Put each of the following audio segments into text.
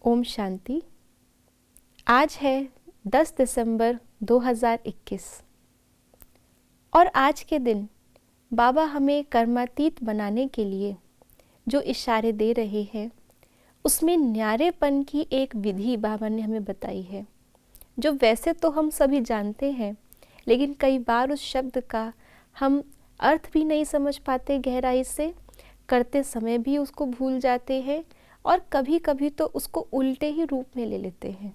ओम शांति। आज है 10 दिसंबर 2021 और आज के दिन बाबा हमें कर्मातीत बनाने के लिए जो इशारे दे रहे हैं उसमें न्यारेपन की एक विधि बाबा ने हमें बताई है, जो वैसे तो हम सभी जानते हैं, लेकिन कई बार उस शब्द का हम अर्थ भी नहीं समझ पाते गहराई से, करते समय भी उसको भूल जाते हैं और कभी कभी तो उसको उल्टे ही रूप में ले लेते हैं।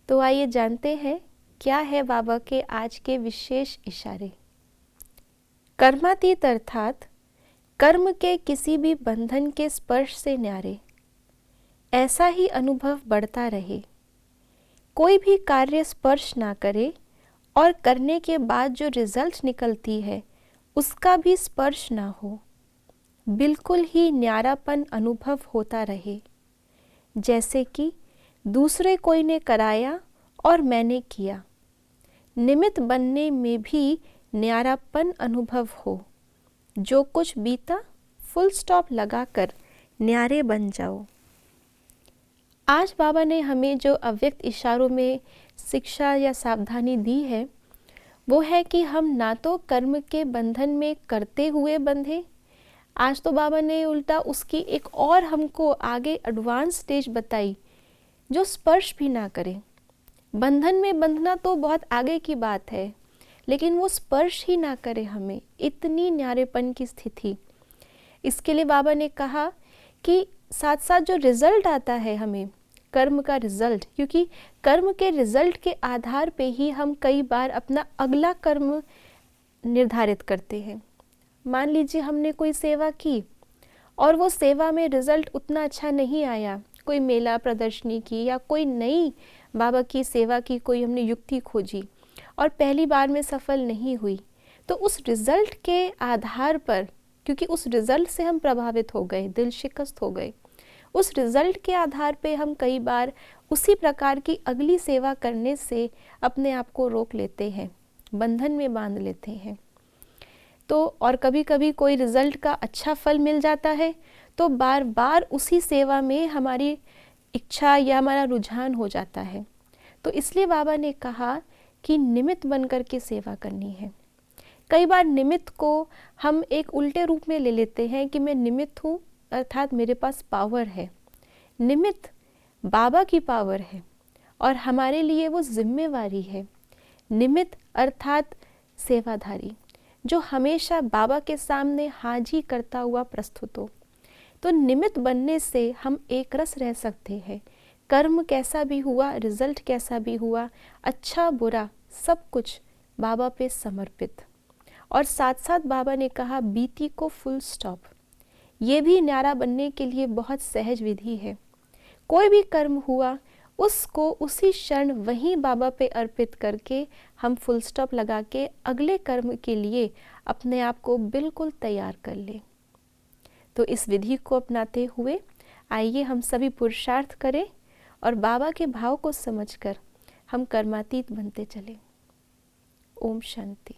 तो आइए जानते हैं क्या है बाबा के आज के विशेष इशारे। कर्मातीत अर्थात कर्म के किसी भी बंधन के स्पर्श से न्यारे, ऐसा ही अनुभव बढ़ता रहे। कोई भी कार्य स्पर्श ना करे और करने के बाद जो रिजल्ट निकलती है उसका भी स्पर्श ना हो, बिल्कुल ही न्यारापन अनुभव होता रहे, जैसे कि दूसरे कोई ने कराया और मैंने किया। निमित्त बनने में भी न्यारापन अनुभव हो। जो कुछ बीता फुल स्टॉप लगाकर न्यारे बन जाओ। आज बाबा ने हमें जो अव्यक्त इशारों में शिक्षा या सावधानी दी है वो है कि हम ना तो कर्म के बंधन में करते हुए बंधे। आज तो बाबा ने उल्टा उसकी एक और हमको आगे एडवांस स्टेज बताई, जो स्पर्श भी ना करे। बंधन में बंधना तो बहुत आगे की बात है, लेकिन वो स्पर्श ही ना करे हमें, इतनी न्यारेपन की स्थिति। इसके लिए बाबा ने कहा कि साथ साथ जो रिजल्ट आता है हमें, कर्म का रिजल्ट, क्योंकि कर्म के रिजल्ट के आधार पे ही हम कई बार अपना अगला कर्म निर्धारित करते हैं। मान लीजिए हमने कोई सेवा की और वो सेवा में रिजल्ट उतना अच्छा नहीं आया, कोई मेला प्रदर्शनी की या कोई नई बाबा की सेवा की कोई हमने युक्ति खोजी और पहली बार में सफल नहीं हुई, तो उस रिजल्ट के आधार पर, क्योंकि उस रिजल्ट से हम प्रभावित हो गए, दिल शिकस्त हो गए, उस रिजल्ट के आधार पे हम कई बार उसी प्रकार की अगली सेवा करने से अपने आप को रोक लेते हैं, बंधन में बांध लेते हैं। तो और कभी कभी कोई रिजल्ट का अच्छा फल मिल जाता है तो बार बार उसी सेवा में हमारी इच्छा या हमारा रुझान हो जाता है। तो इसलिए बाबा ने कहा कि निमित्त बनकर के सेवा करनी है। कई बार निमित्त को हम एक उल्टे रूप में ले लेते हैं कि मैं निमित्त हूँ, अर्थात मेरे पास पावर है। निमित्त बाबा की पावर है और हमारे लिए वो जिम्मेवारी है। निमित्त अर्थात सेवाधारी, जो हमेशा बाबा के सामने हाजी करता हुआ प्रस्तुत हो। तो निमित्त बनने से हम एक रस रह सकते हैं। कर्म कैसा भी हुआ, रिजल्ट कैसा भी हुआ, अच्छा बुरा सब कुछ बाबा पे समर्पित। और साथ साथ बाबा ने कहा बीती को फुल स्टॉप। ये भी न्यारा बनने के लिए बहुत सहज विधि है। कोई भी कर्म हुआ उसको उसी क्षण वहीं बाबा पे अर्पित करके हम फुल स्टॉप लगा के अगले कर्म के लिए अपने आप को बिल्कुल तैयार कर लें। तो इस विधि को अपनाते हुए आइए हम सभी पुरुषार्थ करें और बाबा के भाव को समझकर हम कर्मातीत बनते चलें। ओम शांति।